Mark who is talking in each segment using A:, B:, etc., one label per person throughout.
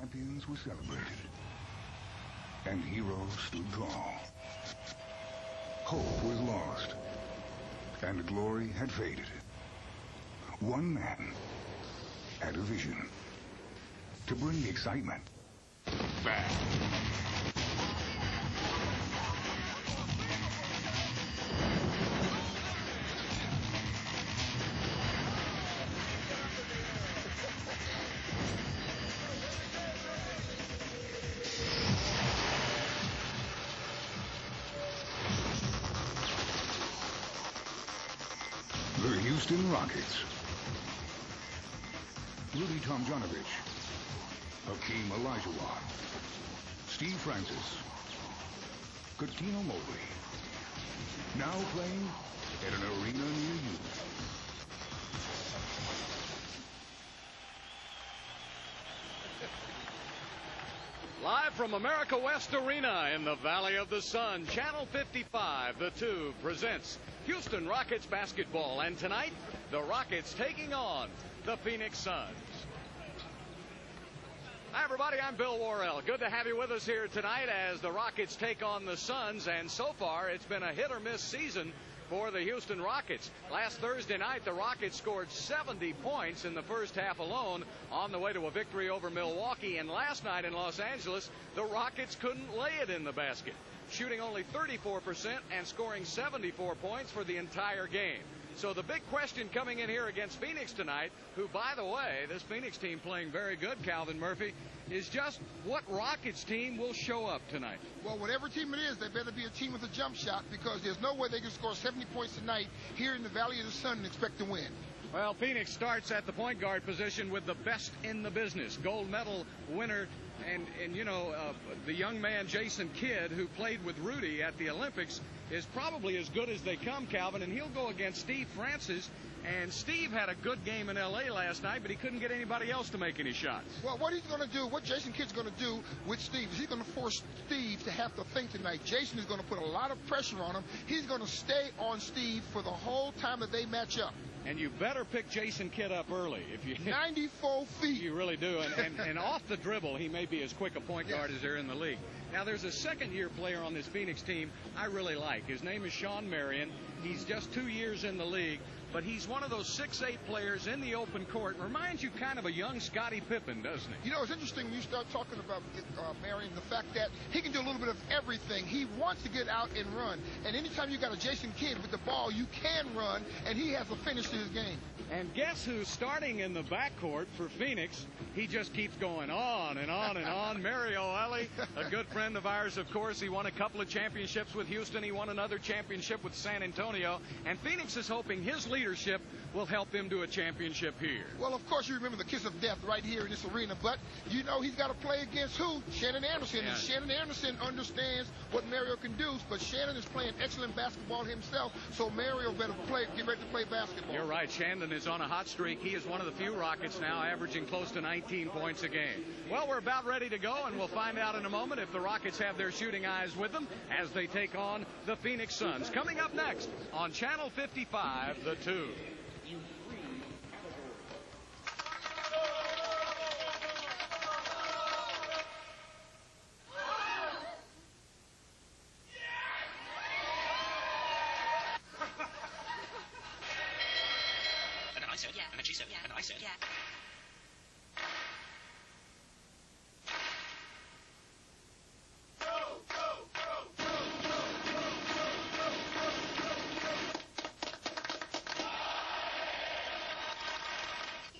A: champions were celebrated, and heroes stood tall. Hope was lost, and glory had faded. One man had a vision to bring excitement back. The Houston Rockets. Rudy Tomjanovich, Hakeem Olajuwon, Steve Francis, Cuttino Mobley. Now playing at an arena near you.
B: Live from America West Arena in the Valley of the Sun, Channel 55, The Tube presents Houston Rockets basketball. And tonight, the Rockets taking on the Phoenix Suns. Hi, everybody. I'm Bill Worrell. Good to have you with us here tonight as the Rockets take on the Suns. And so far, it's been a hit-or-miss season for the Houston Rockets. Last Thursday night, the Rockets scored 70 points in the first half alone on the way to a victory over Milwaukee. And last night in Los Angeles, the Rockets couldn't lay it in the basket, shooting only 34% and scoring 74 points for the entire game. So the big question coming in here against Phoenix tonight, who, by the way, this Phoenix team playing very good, Calvin Murphy, is just what Rockets team will show up tonight.
C: Well, whatever team it is, they better be a team with a jump shot, because there's no way they can score 70 points tonight here in the Valley of the Sun and expect to win.
B: Well, Phoenix starts at the point guard position with the best in the business, gold medal winner, and you know, the young man Jason Kidd, who played with Rudy at the Olympics, is probably as good as they come, Calvin, and he'll go against Steve Francis. And Steve had a good game in L.A. last night, but he couldn't get anybody else to make any shots.
C: Well, what he's going to do, what Jason Kidd's going to do with Steve, is he's going to force Steve to have to think tonight. Jason is going to put a lot of pressure on him. He's going to stay on Steve for the whole time that they match up.
B: And you better pick Jason Kidd up early. If you
C: 94 feet.
B: You really do. And off the dribble, he may be as quick a point guard as there in the league. Now, there's a second-year player on this Phoenix team I really like. His name is Shawn Marion. He's just 2 years in the league, but he's one of those 6'8" players in the open court. Reminds you kind of a young Scottie Pippen, doesn't he?
C: You know, it's interesting when you start talking about Marion, the fact that he can do a little bit of everything. He wants to get out and run. And anytime you got a Jason Kidd with the ball, you can run, and he has a finish to his game.
B: And guess who's starting in the backcourt for Phoenix? He just keeps going on and on and on. Mario Elie, a good friend of ours, of course. He won a couple of championships with Houston. He won another championship with San Antonio. And Phoenix is hoping his leadership will help them to a championship here.
C: Well, of course, you remember the kiss of death right here in this arena. But, you know, he's got to play against who? Shannon Anderson. Yeah. And Shannon Anderson understands what Mario can do. But Shannon is playing excellent basketball himself. So Mario better get ready to play basketball.
B: You're right. Shannon is on a hot streak. He is one of the few Rockets now averaging close to 19 points a game. Well, we're about ready to go, and we'll find out in a moment if the Rockets have their shooting eyes with them as they take on the Phoenix Suns. Coming up next on Channel 55, The Tube.
D: And then I said, yeah. And then she said, yeah. And I said, yeah.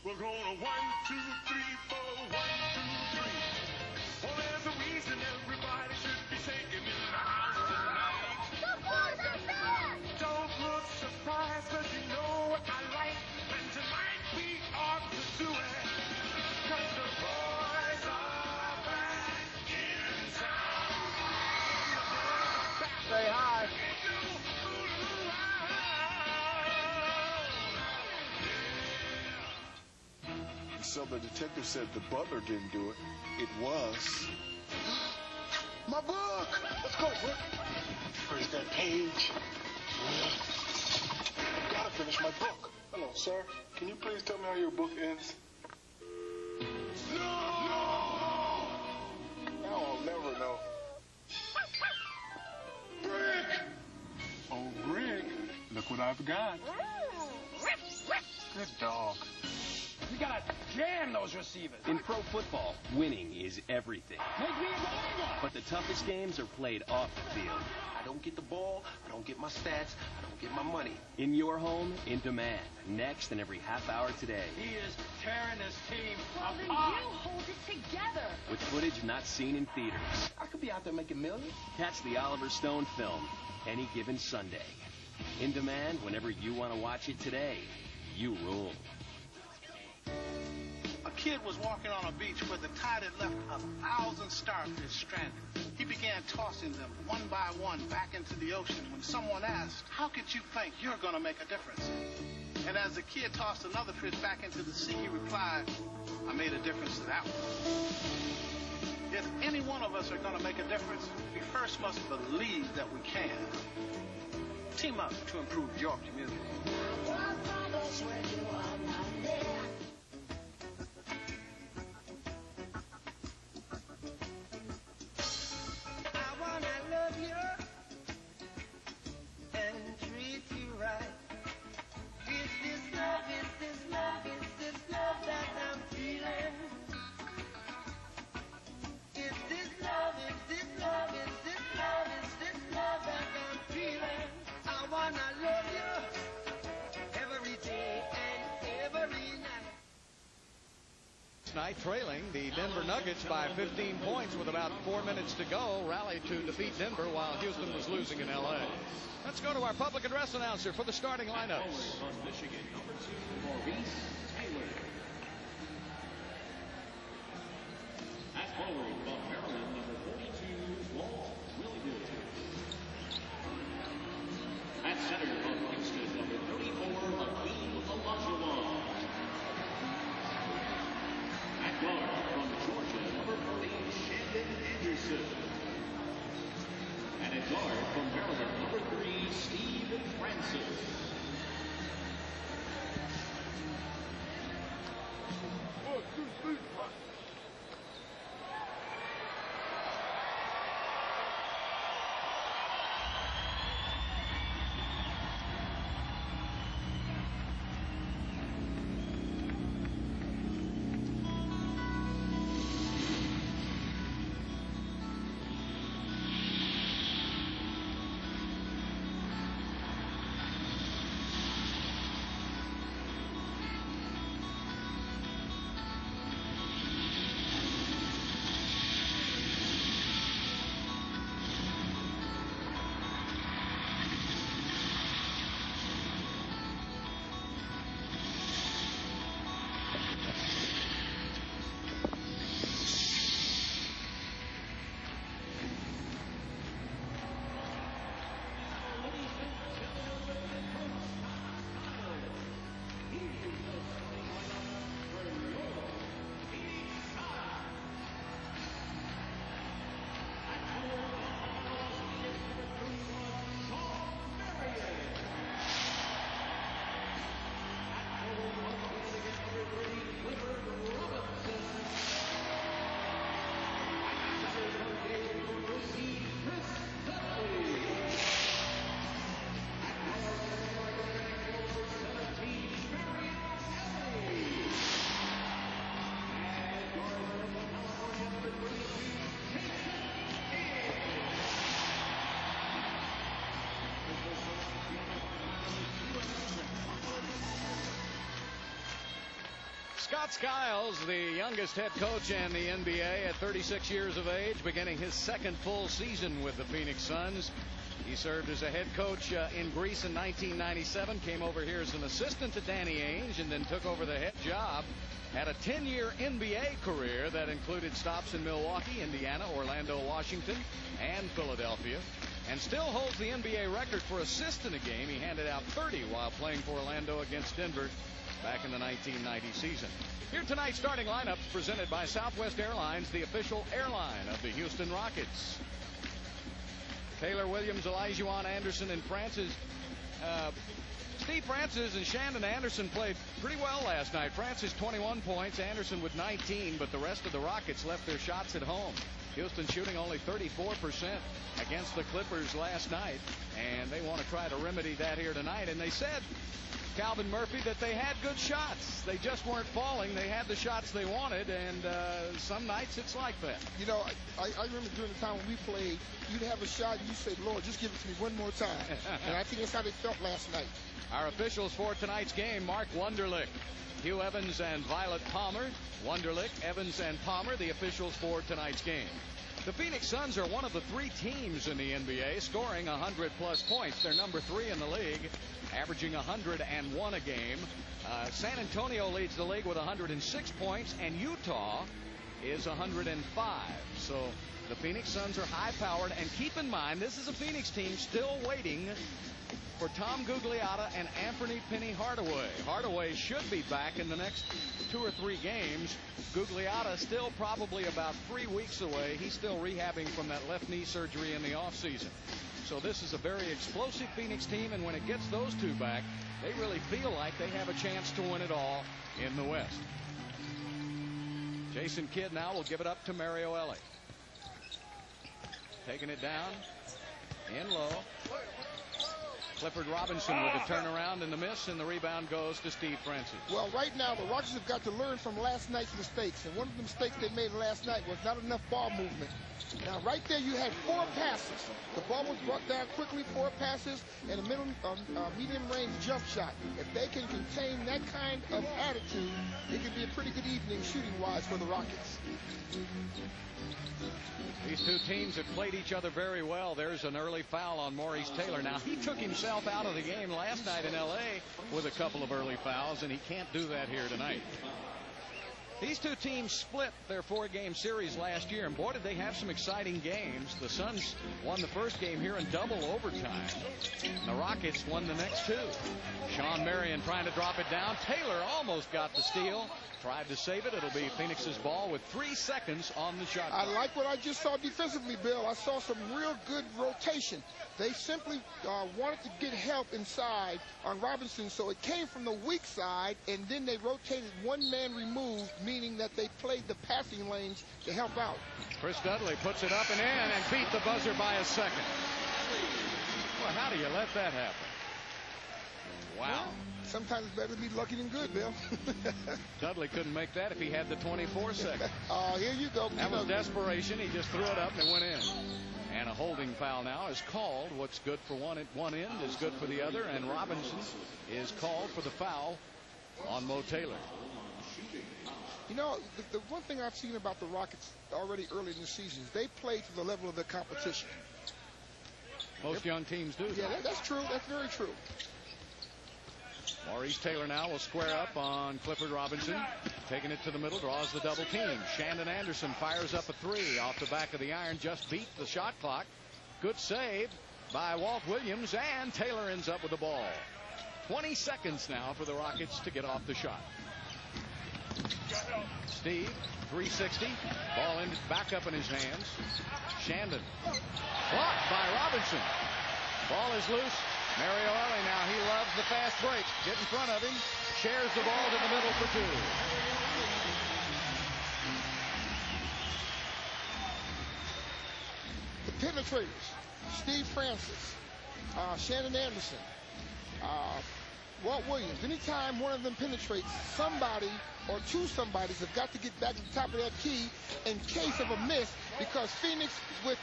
E: We're going 1, 2, 3, 4, 1, 2, 3. Well, there's a reason everybody should be singing in the house tonight.
F: The boys are back!
E: Don't look surprised, 'cause you know what I like. And tonight we ought to do it. 'Cause the boys are back in town.
C: Say hi.
G: So the detective said the butler didn't do it. It was.
C: My book! Let's go, Rick.
G: Where's that page? Gotta finish my book. Hello, sir. Can you please tell me how your book ends?
E: No!
G: what I've got.
H: Good dog. You gotta jam those receivers.
I: In pro football, winning is everything.
H: Make me a goalie.
I: But the toughest games are played off the field.
J: I don't get the ball, I don't get my stats, I don't get my money.
I: In your home, In Demand. Next and every half hour today.
H: He is tearing this team
F: Well, then
H: apart.
F: you hold it together.
I: With footage not seen in theaters.
J: I could be out there making millions.
I: Catch the Oliver Stone film any given Sunday. In Demand whenever you want to watch it today. You rule.
K: A kid was walking on a beach where the tide had left 1,000 starfish stranded. He began tossing them one by one back into the ocean when someone asked, "How could you think you're going to make a difference?" And as the kid tossed another fish back into the sea, he replied, "I made a difference to that one." If any one of us are going to make a difference, we first must believe that we can. Team up to improve your community.
B: Night trailing the Denver Nuggets by 15 points with about 4 minutes to go, rallied to defeat Denver while Houston was losing in L.A. Let's go to our public address announcer for the starting lineups.
L: Michigan, number 2, Maurice Taylor. At forward from Maryland, number 42, Walt Williams. At center from Kingston, number 34, Akeem Olajuwon. At guard from Georgia, number 40, Shandon Anderson. And at guard from Maryland, number 3, Steve Francis.
B: Scott Skiles, the youngest head coach in the NBA at 36 years of age, beginning his second full season with the Phoenix Suns. He served as a head coach in Greece in 1997, came over here as an assistant to Danny Ainge, and then took over the head job. Had a 10-year NBA career that included stops in Milwaukee, Indiana, Orlando, Washington, and Philadelphia, and still holds the NBA record for assists in a game. He handed out 30 while playing for Orlando against Denver back in the 1990 season. Here tonight's starting lineups presented by Southwest Airlines, the official airline of the Houston Rockets. Taylor, Williams, Olajuwon, Anderson, and Francis. Steve Francis and Shandon Anderson played pretty well last night. Francis 21 points, Anderson with 19, but the rest of the Rockets left their shots at home. Houston shooting only 34% against the Clippers last night, and they want to try to remedy that here tonight. And they said, Calvin Murphy, that they had good shots. They just weren't falling. They had the shots they wanted, and some nights it's like that.
C: You know, I remember during the time when we played, you'd have a shot and you say, Lord, just give it to me one more time. And I think that's how they felt last night.
B: Our officials for tonight's game, Mark Wunderlich, Hugh Evans, and Violet Palmer. Wunderlich, Evans, and Palmer, the officials for tonight's game. The Phoenix Suns are one of the 3 teams in the NBA scoring 100-plus points. They're number 3 in the league, averaging 101 a game. San Antonio leads the league with 106 points, and Utah is 105. So the Phoenix Suns are high-powered. And keep in mind, this is a Phoenix team still waiting for Tom Gugliotta and Anthony Penny Hardaway. Hardaway should be back in the next 2 or 3 games. Gugliotta still probably about 3 weeks away. He's still rehabbing from that left knee surgery in the offseason. So this is a very explosive Phoenix team, and when it gets those 2 back, they really feel like they have a chance to win it all in the West. Jason Kidd now will give it up to Mario Elie. Taking it down in low. Clifford Robinson with a turnaround and the miss, and the rebound goes to Steve Francis.
C: Well, right now, the Rockets have got to learn from last night's mistakes, and one of the mistakes they made last night was not enough ball movement. Now, right there, you had 4 passes. The ball was brought down quickly, 4 passes, and a medium-range jump shot. If they can contain that kind of attitude, it could be a pretty good evening shooting-wise for the Rockets.
B: These 2 teams have played each other very well. There's an early foul on Maurice Taylor. Now, he took himself out of the game last night in L.A. with a couple of early fouls, and he can't do that here tonight. These 2 teams split their 4-game series last year, and boy, did they have some exciting games. The Suns won the first game here in double overtime. The Rockets won the next 2. Sean Marion trying to drop it down. Taylor almost got the steal. Tried to save it. It'll be Phoenix's ball with 3 seconds on the shot clock.
C: I like what I just saw defensively, Bill. I saw some real good rotation. They simply wanted to get help inside on Robinson, so it came from the weak side, and then they rotated 1 man removed, meaning that they played the passing lanes to help out.
B: Chris Dudley puts it up and in and beat the buzzer by a second. Well, how do you let that happen? Wow.
C: Well, sometimes it's better to be lucky than good, Bill.
B: Dudley couldn't make that if he had the 24 seconds.
C: Here you go.
B: That was desperation. He just threw it up and it went in. And a holding foul now is called. What's good for one end is good for the other, and Robinson is called for the foul on Mo Taylor.
C: You know, the one thing I've seen about the Rockets already early in the season is they play to the level of their competition.
B: Most young teams do.
C: Yeah, that's true. That's very true.
B: Maurice Taylor now will square up on Clifford Robinson. Taking it to the middle, draws the double team. Shandon Anderson fires up a 3 off the back of the iron. Just beat the shot clock. Good save by Walt Williams, and Taylor ends up with the ball. 20 seconds now for the Rockets to get off the shot. Steve, 360. Ball ended back up in his hands. Shandon. Blocked by Robinson. Ball is loose. Mario Elie now, he loves the fast break. Get in front of him. Shares the ball to the middle for 2.
C: The penetrators, Steve Francis, Shandon Anderson, Walt Williams. Anytime one of them penetrates, somebody or 2 somebodies have got to get back to the top of that key in case of a miss, because Phoenix with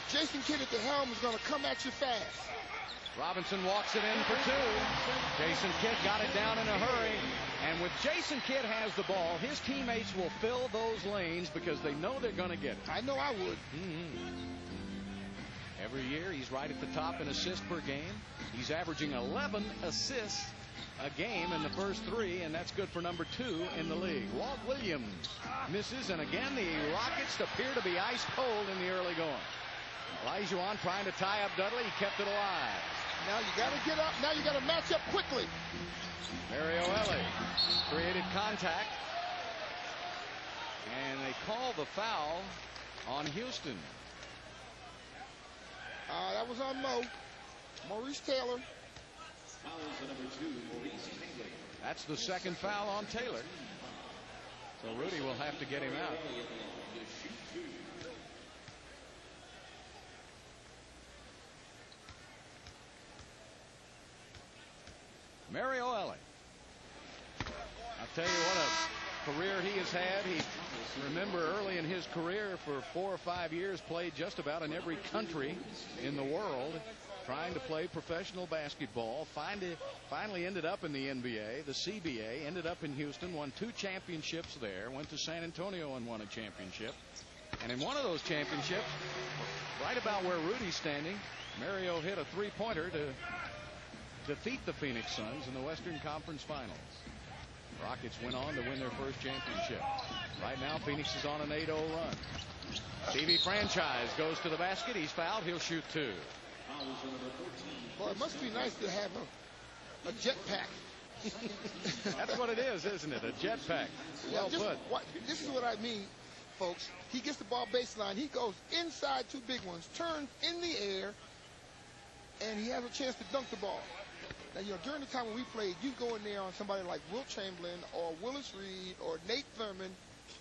C: Jason Kidd at the helm is going to come at you fast.
B: Robinson walks it in for 2. Jason Kidd got it down in a hurry. And when Jason Kidd has the ball, his teammates will fill those lanes because they know they're going to get it.
C: I know I would.
B: Every year, he's right at the top in assists per game. He's averaging 11 assists a game in the first 3, and that's good for number 2 in the league. Walt Williams misses, and again, the Rockets appear to be ice cold in the early going. Olajuwon trying to tie up Dudley. He kept it alive.
C: Now you got to get up. Now you got to match up quickly.
B: Mario Elie created contact, and they call the foul on Houston.
C: That was on Maurice Taylor.
L: Fouls on number 2, Maurice Taylor.
B: That's the second foul on Taylor. So Rudy will have to get him out. Mario Elie. I'll tell you what a career he has had. He, remember, early in his career for 4 or 5 years played just about in every country in the world trying to play professional basketball. Finally ended up in the NBA, the CBA, ended up in Houston, won 2 championships there, went to San Antonio and won a championship. And in one of those championships, right about where Rudy's standing, Mario hit a 3-pointer to defeat the Phoenix Suns in the Western Conference Finals. Rockets went on to win their first championship. Right now, Phoenix is on an 8-0 run. Stevie Franchise goes to the basket. He's fouled. He'll shoot 2.
C: Boy, it must be nice to have a jetpack.
B: That's what it is, isn't it? A jetpack. Well put.
C: This is what I mean, folks. He gets the ball baseline. He goes inside 2 big ones, turns in the air, and he has a chance to dunk the ball. Now, you know, during the time when we played, you go in there on somebody like Wilt Chamberlain or Willis Reed or Nate Thurman,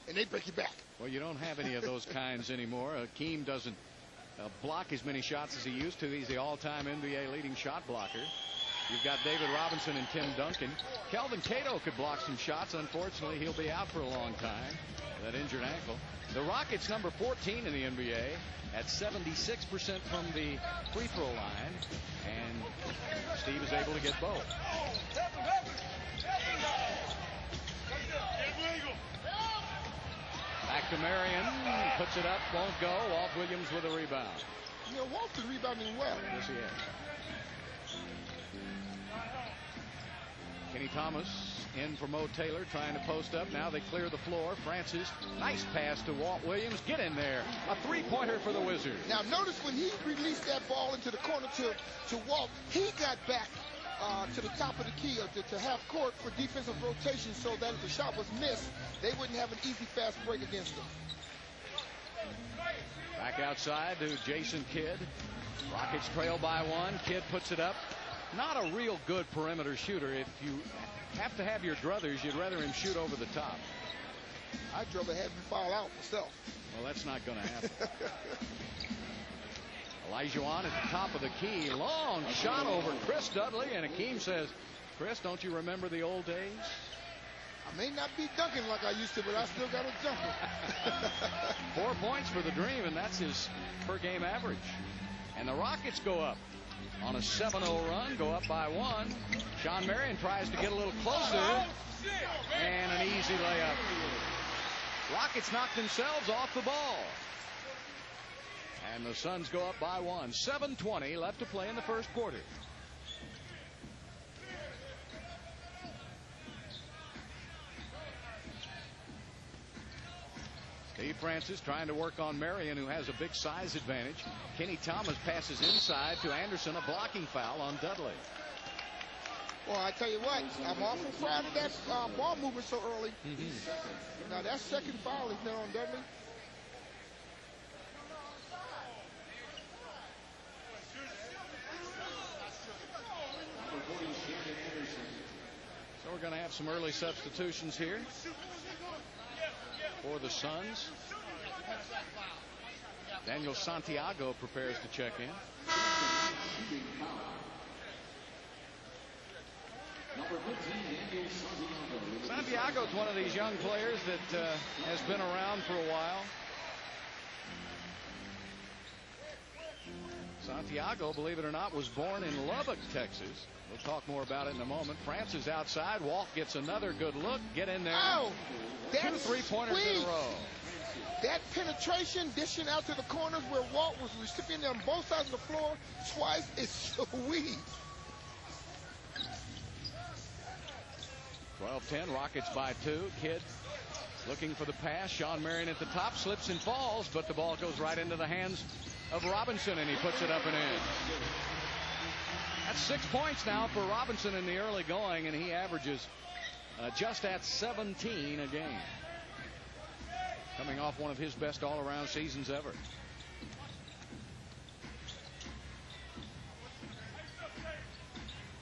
C: and they break your back.
B: Well, you don't have any of those kinds anymore. Hakeem doesn't block as many shots as he used to. He's the all-time NBA leading shot blocker. You've got David Robinson and Tim Duncan. Kelvin Cato could block some shots. Unfortunately, he'll be out for a long time with that injured ankle. The Rockets, number 14 in the NBA, at 76% from the free throw line, and Steve is able to get both. Back to Marion, puts it up, won't go. Walt Williams with a rebound.
C: You know, Walt's been rebounding well.
B: Yes, he is. Kenny Thomas in for Mo Taylor, trying to post up. Now they clear the floor. Francis, nice pass to Walt Williams. Get in there. A 3-pointer for the Wizards.
C: Now notice when he released that ball into the corner to Walt, he got back to the top of the key to half court for defensive rotation, so that if the shot was missed, they wouldn't have an easy fast break against them.
B: Back outside to Jason Kidd. Rockets trail by 1. Kidd puts it up. Not a real good perimeter shooter. If you have to have your druthers, you'd rather him shoot over the top.
C: I'd rather have him foul out myself.
B: Well, that's not going to happen. Olajuwon at the top of the key. Long shot over Chris Dudley, and Hakeem says, Chris, don't you remember the old days?
C: I may not be dunking like I used to, but I still got a jumper.
B: 4 points for the Dream, and that's his per-game average. And the Rockets go up on a 7-0 run, go up by 1. Sean Marion tries to get a little closer, and an easy layup. Rockets knock themselves off the ball. And the Suns go up by 1. 7:20 left to play in the first quarter. Steve Francis trying to work on Marion, who has a big size advantage. Kenny Thomas passes inside to Anderson, a blocking foul on Dudley.
C: Well, I tell you what, I'm awful proud of that ball movement so early. Now, that second foul is now on Dudley.
B: So we're going to have some early substitutions here for the Suns. Daniel Santiago prepares to check in. Santiago's one of these young players that has been around for a while. Santiago, believe it or not, was born in Lubbock, Texas. We'll talk more about it in a moment. Francis outside. Walt gets another good look. Get in there.
C: Oh,
B: two three-pointers in a row.
C: That penetration, dishing out to the corners where Walt was recipient on both sides of the floor twice is sweet.
B: 12-10, Rockets by 2. Kidd looking for the pass. Sean Marion at the top, slips and falls, but the ball goes right into the hands of Robinson, and he puts it up and in. That's 6 points now for Robinson in the early going, and he averages just at 17 a game. Coming off one of his best all-around seasons ever.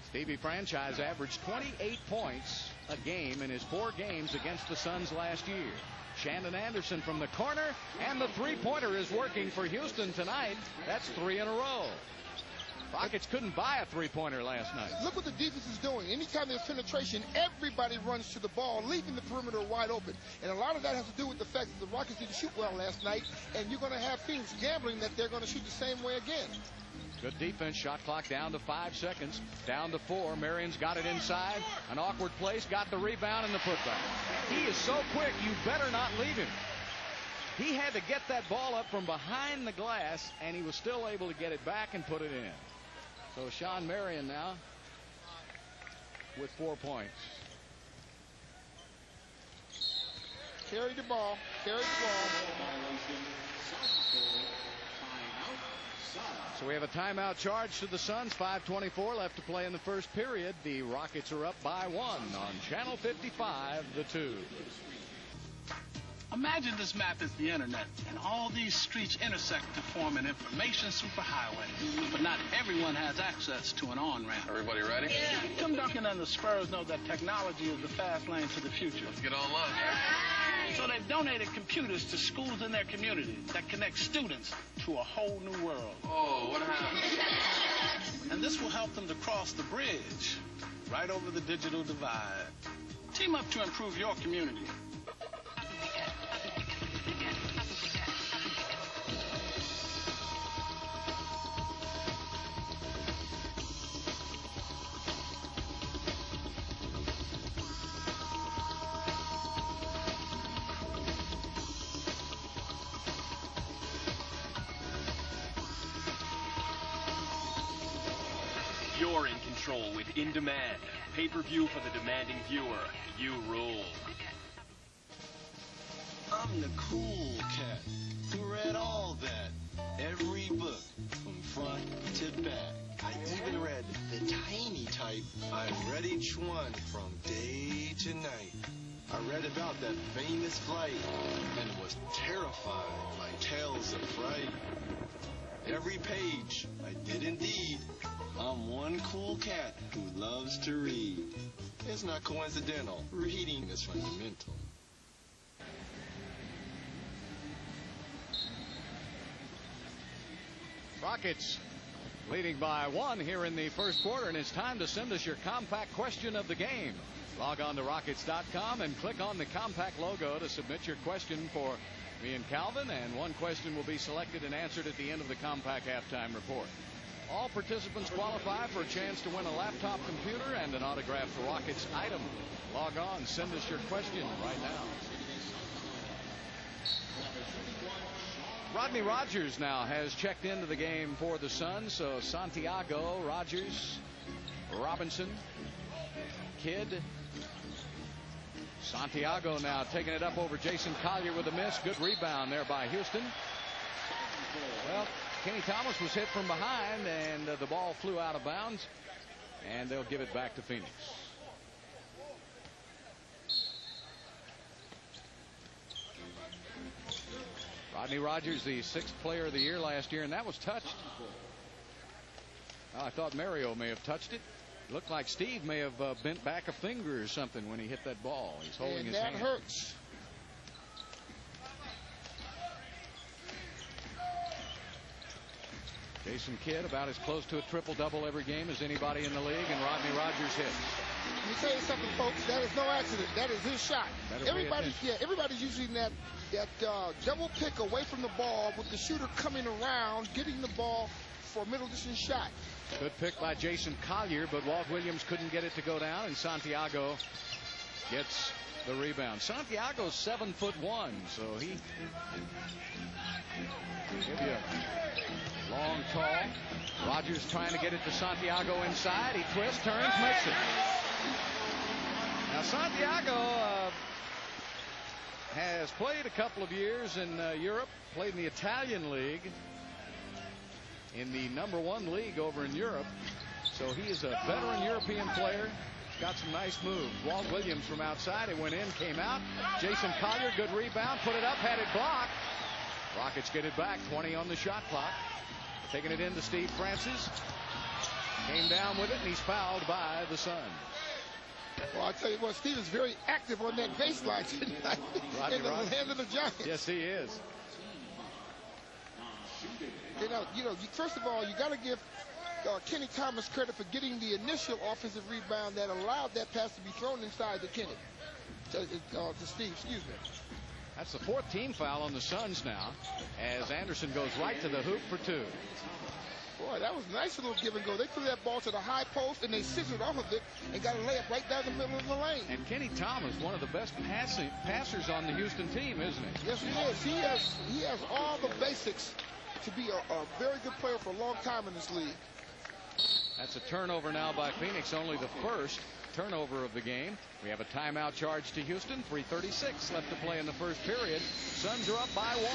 B: Stevie Franchise averaged 28 points a game in his 4 games against the Suns last year. Shannon Anderson from the corner, and the three-pointer is working for Houston tonight. That's 3 in a row. Rockets couldn't buy a three-pointer last night.
C: Look what the defense is doing. Anytime there's penetration, everybody runs to the ball, leaving the perimeter wide open. And a lot of that has to do with the fact that the Rockets didn't shoot well last night, and you're going to have Phoenix gambling that they're going to shoot the same way again.
B: Good defense. Shot clock down to 5 seconds. Down to 4. Marion's got it inside. An awkward place. Got the rebound and the putback. He is so quick, you better not leave him. He had to get that ball up from behind the glass, and he was still able to get it back and put it in. So Shawn Marion now with 4 points.
C: Carry the ball. Carry the ball.
B: So we have a timeout charge to the Suns. 5:24 left to play in the first period. The Rockets are up by 1 on Channel 55, The Tube.
K: Imagine this map is the internet, and all these streets intersect to form an information superhighway. But not everyone has access to an on-ramp.
M: Everybody ready?
K: Yeah. Tim Duncan and the Spurs know that technology is the fast lane to the future.
M: Let's get on up.
K: So they've donated computers to schools in their community that connect students to a whole new world.
M: Oh, what happened?
K: And this will help them to cross the bridge right over the digital divide. Team up to improve your community.
I: You're in control with In Demand. Pay-per-view for the demanding viewer. You rule.
N: I'm the cool cat who read all that. Every book from front to back. I even read the tiny type. I read each one from day to night. I read about that famous flight and was terrified by tales of fright. Every page I did indeed. I'm one cool cat who loves to read. It's not coincidental. Reading is fundamental.
B: Rockets leading by 1 here in the first quarter, and it's time to send us your compact question of the game. Log on to Rockets.com and click on the compact logo to submit your question for me and Calvin, and one question will be selected and answered at the end of the compact halftime report. All participants qualify for a chance to win a laptop computer and an autographed Rockets item. Log on, send us your question right now. Rodney Rogers now has checked into the game for the Suns. So Santiago, Rogers, Robinson, Kidd. Santiago now taking it up over Jason Collier with a miss. Good rebound there by Houston. Well, Kenny Thomas was hit from behind, and the ball flew out of bounds, and they'll give it back to Phoenix. Rodney Rogers, the 6th player of the year last year, and that was touched. Well, I thought Mario may have touched it. Looked like Steve may have bent back a finger or something when he hit that ball. He's holding his hand.
C: And that hurts.
B: Jason Kidd about as close to a triple-double every game as anybody in the league, and Rodney Rogers hits.
C: Let me tell you something, folks. That is no accident. That is his shot. Everybody's using that double pick away from the ball with the shooter coming around, getting the ball for a middle distance shot.
B: Good pick by Jason Collier, but Walt Williams couldn't get it to go down, and Santiago gets the rebound. Santiago's 7'1", so he give you a long, tall. Rogers trying to get it to Santiago inside. He twists, turns, makes it. Now Santiago has played a couple of years in Europe, played in the Italian league, in the #1 league over in Europe. So he is a veteran European player. Got some nice moves. Walt Williams from outside. It went in, came out. Jason Collier, good rebound, put it up, had it blocked. Rockets get it back, 20 on the shot clock. Taking it in to Steve Francis. Came down with it, and he's fouled by the Suns.
C: Well, I tell you what, Steve is very active on that baseline tonight in the hand of the Giants.
B: Yes, he is.
C: First of all, you got to give Kenny Thomas credit for getting the initial offensive rebound that allowed that pass to be thrown inside to Kenny. To Steve, excuse me.
B: That's the 4th team foul on the Suns now, as Anderson goes right to the hoop for 2.
C: Boy, that was a nice little give and go. They threw that ball to the high post, and they scissored off of it and got a layup right down the middle of the lane.
B: And Kenny Thomas, one of the best passers on the Houston team, isn't he?
C: Yes, he is. He has all the basics to be a very good player for a long time in this league.
B: That's a turnover now by Phoenix, only the first turnover of the game. We have a timeout charge to Houston. 3:36 left to play in the first period. Suns are up by 1.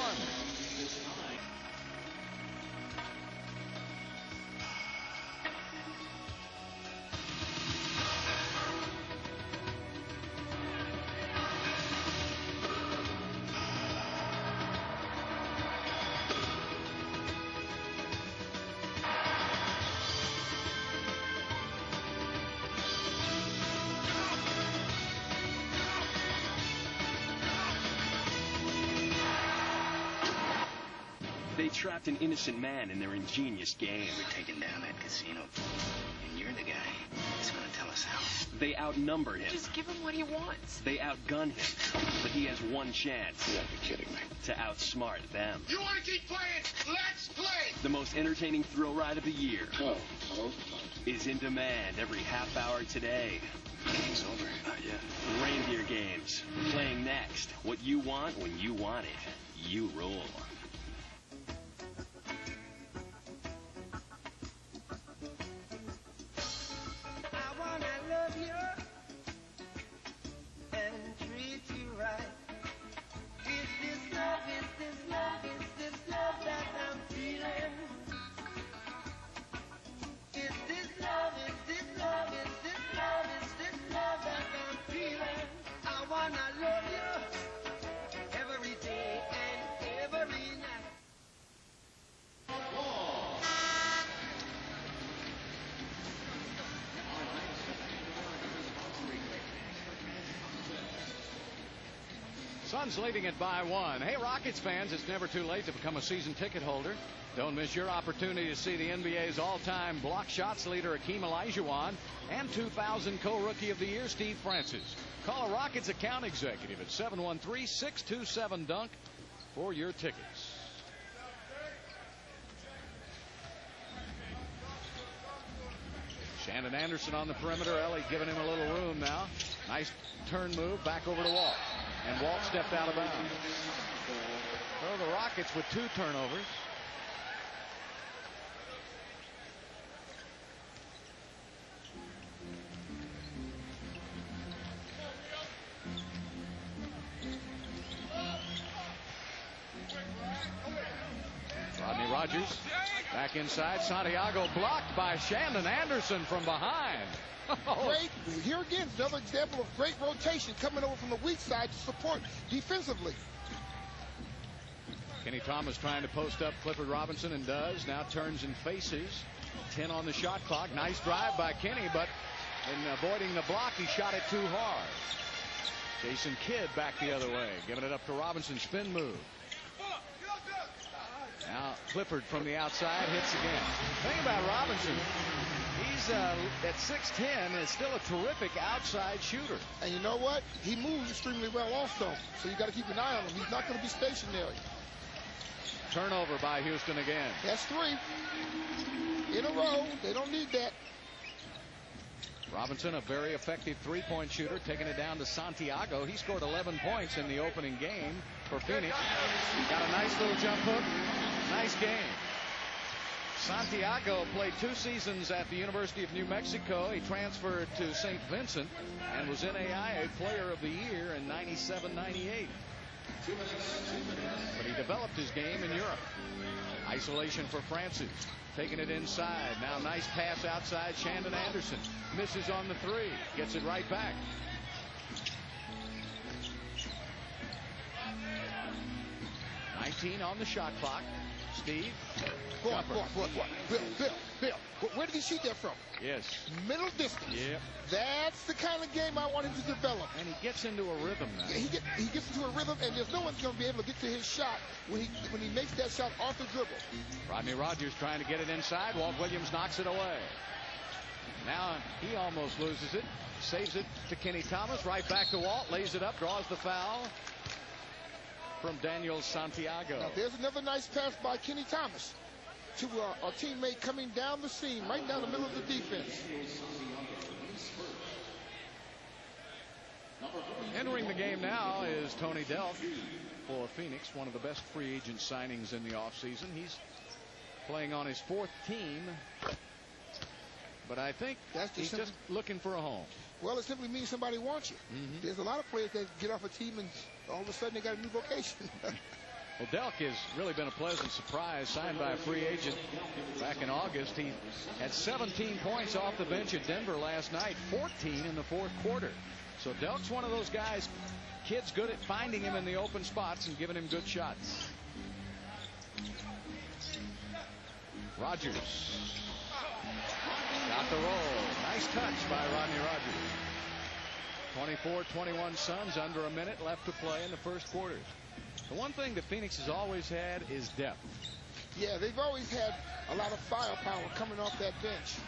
I: They trapped an innocent man in their ingenious game.
D: We're taking down that casino, and you're the guy that's going to tell us how.
I: They outnumber him.
O: Just give him what he wants.
I: They outgun him, but he has one chance.
D: You gotta be kidding me.
I: To outsmart them.
E: You want to keep playing? Let's play!
I: The most entertaining thrill ride of the year is in demand every half hour today.
D: Game's over. Not yet.
I: Reindeer Games. Playing next. What you want when you want it. You rule.
B: Suns leading it by 1. Hey, Rockets fans, it's never too late to become a season ticket holder. Don't miss your opportunity to see the NBA's all-time block shots leader Hakeem Olajuwon and 2000 co-rookie of the year Steve Francis. Call a Rockets account executive at 713-627-DUNK for your tickets. Shannon Anderson on the perimeter. Ellie giving him a little room now. Nice turn move back over to Walt. And Walt stepped out of bounds. So the Rockets with 2 turnovers. Rodney Rogers back inside. Santiago blocked by Shannon Anderson from behind.
C: Great. Here again, another example of great rotation coming over from the weak side to support defensively.
B: Kenny Thomas trying to post up Clifford Robinson and does. Now turns and faces. 10 on the shot clock. Nice drive by Kenny, but in avoiding the block, he shot it too hard. Jason Kidd back the other way, giving it up to Robinson. Spin move. Now Clifford from the outside hits again. Thing about Robinson, he's at 6'10", is still a terrific outside shooter.
C: And you know what? He moves extremely well also. So you got to keep an eye on him. He's not going to be stationary.
B: Turnover by Houston again.
C: That's 3 in a row. They don't need that.
B: Robinson, a very effective three-point shooter, taking it down to Santiago. He scored 11 points in the opening game for Phoenix. Got a nice little jump hook. Nice game. Santiago played 2 seasons at the University of New Mexico. He transferred to St. Vincent and was NAIA Player of the Year in 97-98. But he developed his game in Europe. Isolation for Francis. Taking it inside. Now nice pass outside. Shannon Anderson misses on the 3. Gets it right back. Nice 2:19 on the shot clock. Steve.
C: Boy. Bill. Where did he shoot that from?
B: Yes.
C: Middle distance.
B: Yep.
C: That's the kind of game I want him to develop.
B: And he gets into a rhythm now.
C: He gets into a rhythm, and there's no one's going to be able to get to his shot when he makes that shot off the dribble.
B: Rodney Rogers trying to get it inside. Walt Williams knocks it away. Now he almost loses it. Saves it to Kenny Thomas. Right back to Walt. Lays it up. Draws the foul from Daniel Santiago.
C: Now there's another nice pass by Kenny Thomas to a teammate coming down the seam, right down the middle of the defense.
B: Entering the game now is Tony Delk for Phoenix, one of the best free agent signings in the offseason. He's playing on his 4th team, but I think he's just looking for a home.
C: Well, it simply means somebody wants you. There's a lot of players that get off a team and all of a sudden they got a new vocation.
B: Well, Delk has really been a pleasant surprise, signed by a free agent back in August. He had 17 points off the bench at Denver last night, 14 in the 4th quarter. So Delk's one of those guys, kids good at finding him in the open spots and giving him good shots. Rogers got the roll. Nice touch by Rodney Rogers. 24-21 Suns, under a minute left to play in the first quarter. The one thing that Phoenix has always had is depth.
C: Yeah, they've always had a lot of firepower coming off that bench.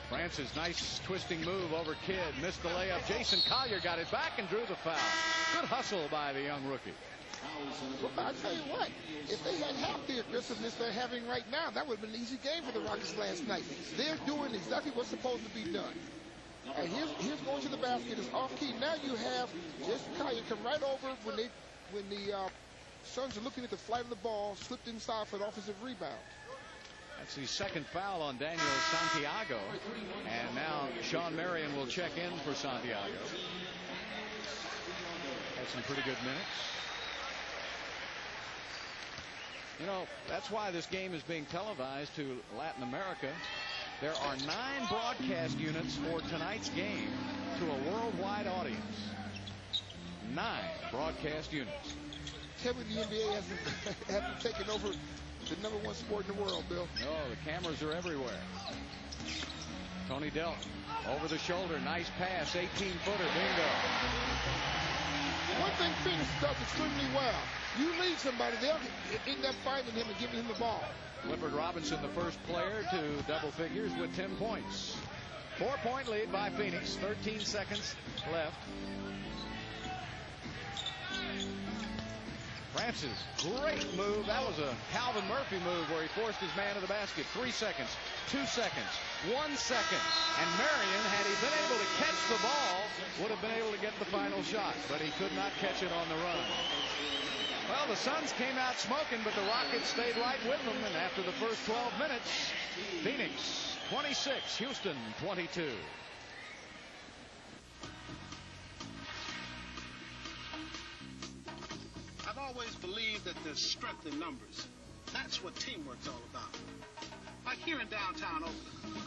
B: Francis, nice twisting move over Kidd. Missed the layup. Jason Collier got it back and drew the foul. Good hustle by the young rookie.
C: Well, I'll tell you what, if they had half the aggressiveness they're having right now, that would have been an easy game for the Rockets last night. They're doing exactly what's supposed to be done. And here's going to the basket is off key. Now you have Jason Collier come right over when the Suns are looking at the flight of the ball, slipped inside for the offensive rebound.
B: That's the second foul on Daniel Santiago. And now Sean Marion will check in for Santiago. Had some pretty good minutes. You know, that's why this game is being televised to Latin America. There are 9 broadcast units for tonight's game to a worldwide audience. 9 broadcast units.
C: Tell me the NBA hasn't taken over the #1 sport in the world, Bill.
B: No, the cameras are everywhere. Tony Delk over the shoulder. Nice pass. 18-footer. Bingo.
C: One thing Phoenix does extremely well. You lead somebody, they'll end up finding him and giving him the ball.
B: Clifford Robinson, the first player to double figures with 10 points. 4-point lead by Phoenix. 13 seconds left. Francis, great move. That was a Calvin Murphy move where he forced his man to the basket. 3 seconds, 2 seconds, 1 second. And Marion, had he been able to catch the ball, would have been able to get the final shot. But he could not catch it on the run. Well, the Suns came out smoking, but the Rockets stayed right with them. And after the first 12 minutes, Phoenix 26, Houston 22.
K: I've always believed that there's strength in numbers. That's what teamwork's all about. Like here in downtown Oakland,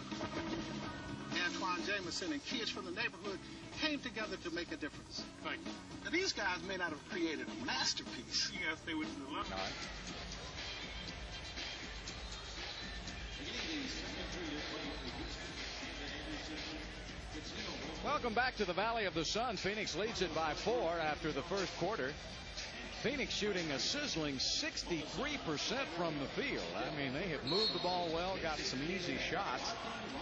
K: Antoine Jameson and kids from the neighborhood came together to make a difference.
L: Thank you.
K: Now, these guys may not have created a masterpiece.
L: You gotta stay with the luck.
B: Welcome back to the Valley of the Sun. Phoenix leads it by 4 after the first quarter. Phoenix shooting a sizzling 63% from the field. I mean, they have moved the ball well, gotten some easy shots.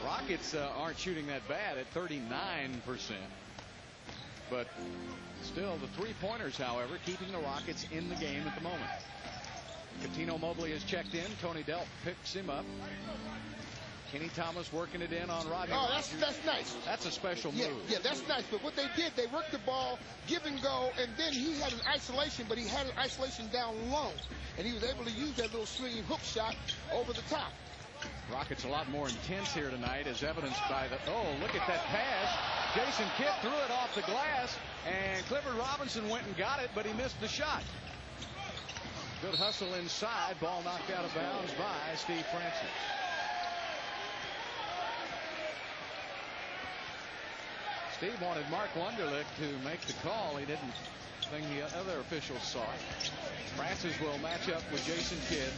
B: Rockets aren't shooting that bad at 39%. But still, the three-pointers, however, keeping the Rockets in the game at the moment. Cuttino Mobley has checked in. Tony Delk picks him up. Kenny Thomas working it in on Rodney.
C: Oh, that's nice.
B: That's a special move.
C: Yeah, that's nice. But what they did, they worked the ball, give and go, and then he had an isolation, but he had an isolation down low. And he was able to use that little swinging hook shot over the top.
B: Rockets a lot more intense here tonight, as evidenced by the, oh, look at that pass. Jason Kidd threw it off the glass, and Clifford Robinson went and got it, but he missed the shot. Good hustle inside. Ball knocked out of bounds by Steve Francis. Steve wanted Mark Wunderlich to make the call. He didn't think the other officials saw it. Francis will match up with Jason Kidd.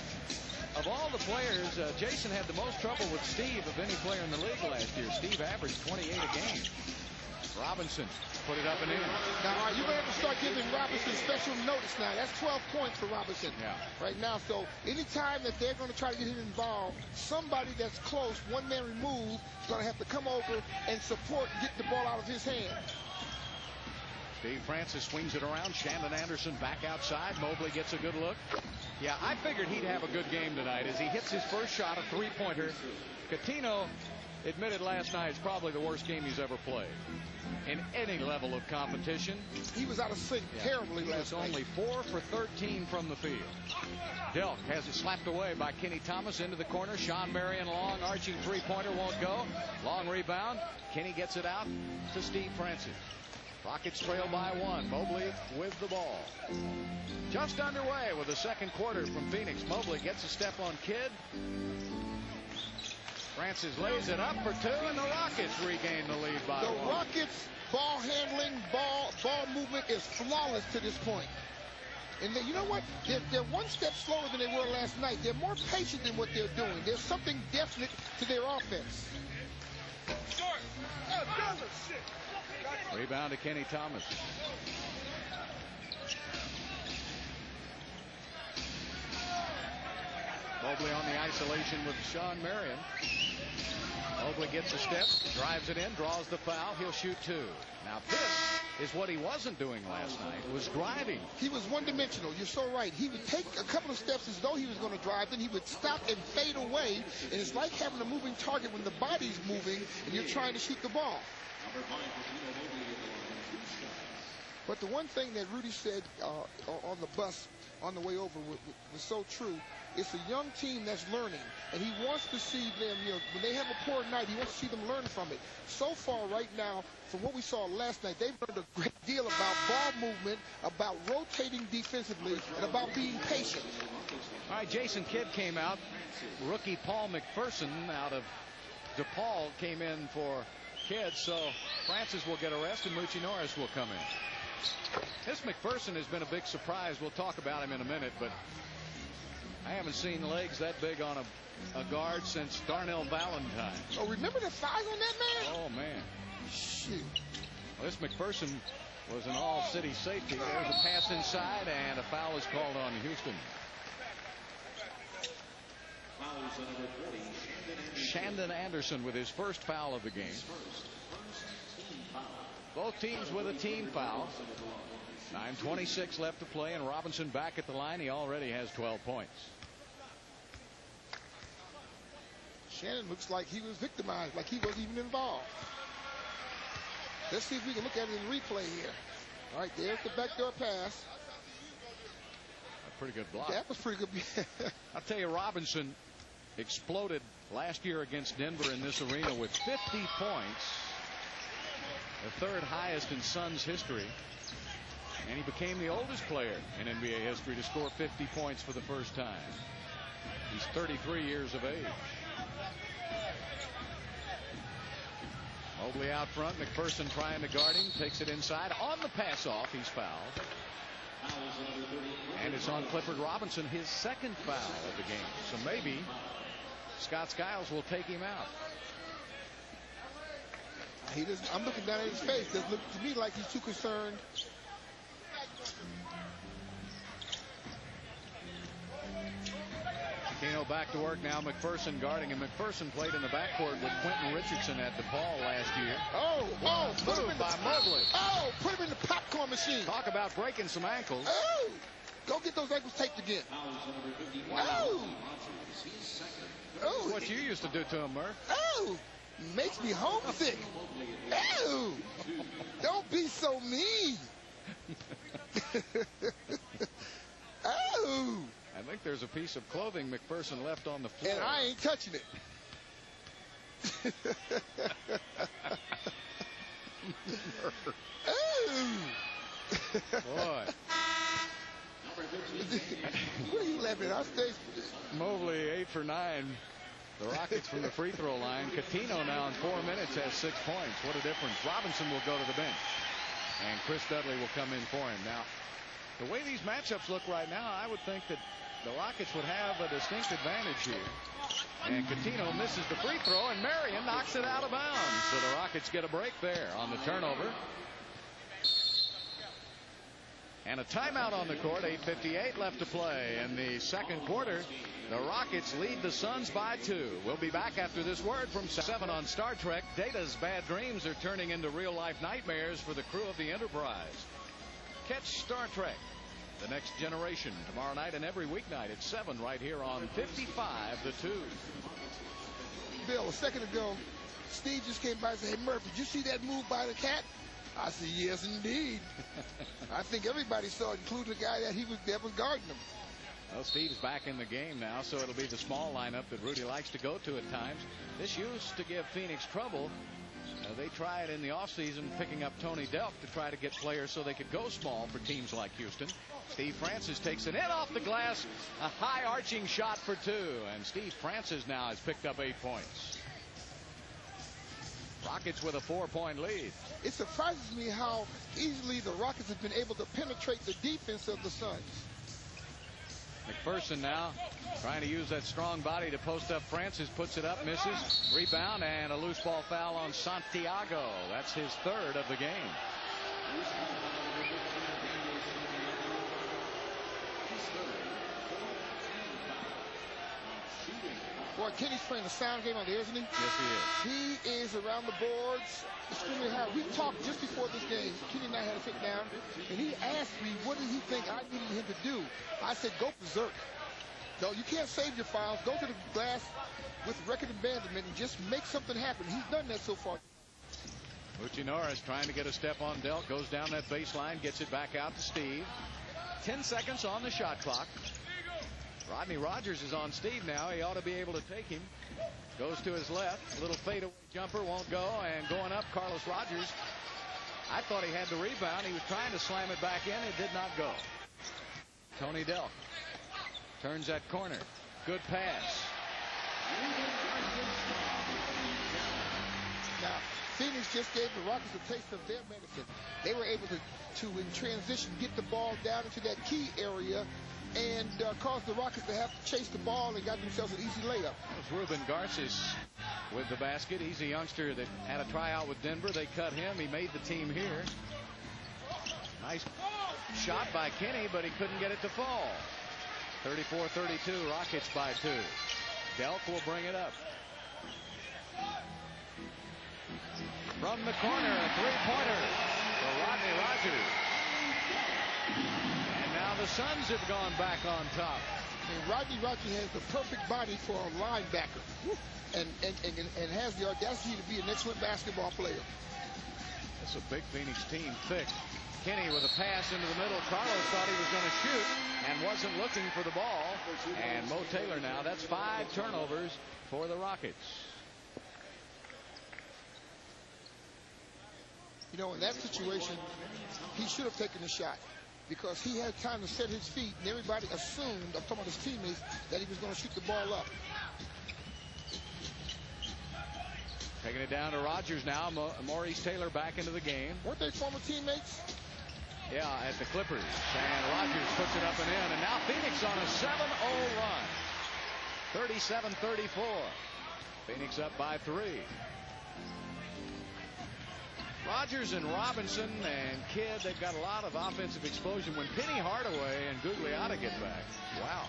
B: Of all the players, Jason had the most trouble with Steve of any player in the league last year. Steve averaged 28 a game. Robinson put it up and in.
C: Now, you're going to have to start giving Robinson special notice now. That's 12 points for Robinson right now. So anytime that they're going to try to get him involved, somebody that's close, one man removed, is going to have to come over and support and get the ball out of his hand.
B: Steve Francis swings it around. Shandon Anderson back outside. Mobley gets a good look. Yeah, I figured he'd have a good game tonight as he hits his first shot, a three-pointer. Coutinho admitted last night it's probably the worst game he's ever played in any level of competition.
C: He was out of sync terribly last night.
B: Only 4 for 13 from the field. Delk has it slapped away by Kenny Thomas into the corner. Sean Marion long arching three-pointer won't go. Long rebound. Kenny gets it out to Steve Francis. Rockets trail by 1. Mobley with the ball. Just underway with the second quarter from Phoenix. Mobley gets a step on Kidd. Francis lays it up for 2, and the Rockets regain the lead by 1.
C: The Rockets' ball handling, ball movement is flawless to this point. And you know what? They're one step slower than they were last night. They're more patient than what they're doing. There's something definite to their offense.
B: Rebound to Kenny Thomas. Mobley on the isolation with Sean Marion. Mobley gets a step, drives it in, draws the foul. He'll shoot 2. Now this is what he wasn't doing last night, was driving.
C: He was one-dimensional. You're so right. He would take a couple of steps as though he was going to drive, then he would stop and fade away. And it's like having a moving target when the body's moving and you're trying to shoot the ball. But the one thing that Rudy said on the bus on the way over was so true. It's a young team that's learning, and he wants to see them, when they have a poor night, he wants to see them learn from it. So far right now, from what we saw last night, they've learned a great deal about ball movement, about rotating defensively, and about being patient.
B: All right, Jason Kidd came out. Rookie Paul McPherson out of DePaul came in for Kidd, so Francis will get a rest, and Moochie Norris will come in. This McPherson has been a big surprise. We'll talk about him in a minute, but I haven't seen legs that big on a guard since Darnell Valentine.
C: Oh, remember the size on that man?
B: Oh, man.
C: Shoot.
B: Well, this McPherson was an all-city safety. There's a pass inside, and a foul is called on Houston. Shandon Anderson with his first foul of the game. Both teams with a team foul. 9:26 left to play, and Robinson back at the line. He already has 12 points.
C: Shannon looks like he was victimized, like he wasn't even involved. Let's see if we can look at it in replay here. All right, there's the backdoor pass.
B: A pretty good block.
C: That was pretty good.
B: I'll tell you, Robinson exploded last year against Denver in this arena with 50 points, the third highest in Suns history. And he became the oldest player in NBA history to score 50 points for the first time. He's 33 years of age. Mobley out front. McPherson trying to guard him. Takes it inside. On the pass off, he's fouled. And it's on Clifford Robinson, his second foul of the game. So maybe Scott Skiles will take him out.
C: I'm looking down at his face. It doesn't look to me like he's too concerned.
B: Keno back to work now. McPherson guarding him. McPherson played in the backcourt with Quentin Richardson at DePaul last year. Move by Mobley.
C: Put him in the popcorn machine.
B: Talk about breaking some ankles.
C: Go get those ankles taped again.
B: What you used to do to him, Murph.
C: Makes me homesick. Don't be so mean.
B: I think there's a piece of clothing McPherson left on the floor.
C: And I ain't touching it.
B: Boy.
C: What are you laughing at?
B: Mobley 8 for 9 The Rockets from the free throw line. Coutinho now in 4 minutes has 6 points. What a difference. Robinson will go to the bench. And Chris Dudley will come in for him. Now, the way these matchups look right now, I would think that the Rockets would have a distinct advantage here. And Coutinho misses the free throw, and Marion knocks it out of bounds. So the Rockets get a break there on the turnover. And a timeout on the court. 8:58 left to play in the second quarter. The Rockets lead the Suns by 2. We'll be back after this word from 7 on Star Trek. Data's bad dreams are turning into real-life nightmares for the crew of the Enterprise. Catch Star Trek: The Next Generation tomorrow night and every weeknight at 7 right here on 55 to 2.
C: Bill, a second ago, Steve just came by and said, "Hey, Murphy, did you see that move by the cat?" I said, "Yes, indeed." I think everybody saw it, including the guy that was guarding him.
B: Well, Steve's back in the game now, so it'll be the small lineup that Rudy likes to go to at times. This used to give Phoenix trouble. They tried in the offseason picking up Tony Delk to try to get players so they could go small for teams like Houston. Steve Francis takes it in off the glass. A high arching shot for 2. And Steve Francis now has picked up 8 points. Rockets with a 4-point lead.
C: It surprises me how easily the Rockets have been able to penetrate the defense of the Suns.
B: McPherson now trying to use that strong body to post up. Francis puts it up, misses. Rebound and a loose ball foul on Santiago. That's his 3rd of the game.
C: Boy, Kenny's playing a sound game out there, isn't he?
B: Yes, he is.
C: He is around the boards extremely high. We talked just before this game. Kenny and I had to sit down, and he asked me, what did he think I needed him to do? I said, go berserk. No, you can't save your fouls. Go to the glass with record abandonment and just make something happen. He's done that so far.
B: Uchi Norris trying to get a step on Delk. Goes down that baseline, gets it back out to Steve. 10 seconds on the shot clock. Rodney Rogers is on Steve now. He ought to be able to take him. Goes to his left. A little fadeaway jumper won't go. And going up, Carlos Rogers. I thought he had the rebound. He was trying to slam it back in. It did not go. Tony Delk turns that corner. Good pass.
C: Now, Phoenix just gave the Rockets a taste of their medicine. They were able to in transition, get the ball down into that key area and caused the Rockets to have to chase the ball and got themselves an easy layup.
B: It's Ruben Garces with the basket. He's a youngster that had a tryout with Denver. They cut him. He made the team here. Nice shot by Kenny, but he couldn't get it to fall. 34-32, Rockets by 2. Delk will bring it up. From the corner, a three-pointer for Rodney Rogers. And now the Suns have gone back on top.
C: And Rodney Rogers has the perfect body for a linebacker and has the audacity to be an excellent basketball player.
B: That's a big Phoenix team, thick. Kenny with a pass into the middle. Carlos thought he was going to shoot and wasn't looking for the ball. And Mo Taylor now. That's 5 turnovers for the Rockets.
C: You know, in that situation, he should have taken the shot because he had time to set his feet, and everybody assumed, I'm talking about his teammates, that he was going to shoot the ball up.
B: Taking it down to Rogers now. Maurice Taylor back into the game.
C: Weren't they former teammates?
B: Yeah, at the Clippers. And Rogers puts it up and in. And now Phoenix on a 7-0 run. 37-34. Phoenix up by 3. Rogers and Robinson and Kidd, they've got a lot of offensive explosion when Penny Hardaway and Gugliotta get back. Wow.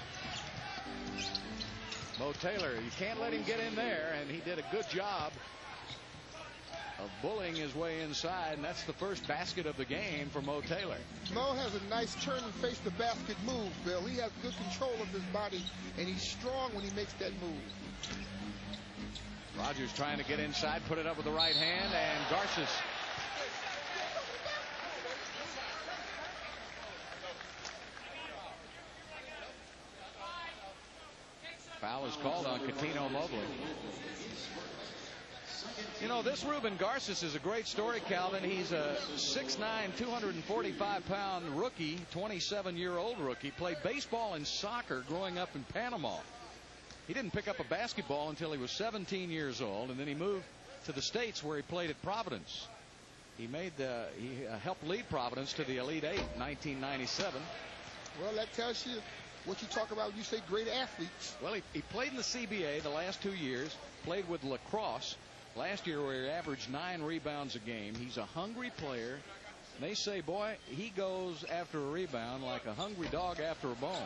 B: Mo Taylor, you can't let him get in there, and he did a good job of bullying his way inside, and that's the first basket of the game for Mo Taylor.
C: Mo has a nice turn and face the basket move, Bill. He has good control of his body, and he's strong when he makes that move.
B: Rogers trying to get inside, put it up with the right hand, and Garces. Foul is called on Coutinho Mobley. You know, this Ruben Garces is a great story, Calvin. He's a 6'9", 245-pound rookie, 27-year-old rookie. Played baseball and soccer growing up in Panama. He didn't pick up a basketball until he was 17 years old, and then he moved to the States where he played at Providence. He helped lead Providence to the Elite Eight in 1997.
C: Well, that tells you what you talk about when you say great athletes.
B: Well, he played in the CBA the last 2 years, played with lacrosse. Last year where he averaged 9 rebounds a game. He's a hungry player. And they say, boy, he goes after a rebound like a hungry dog after a bone.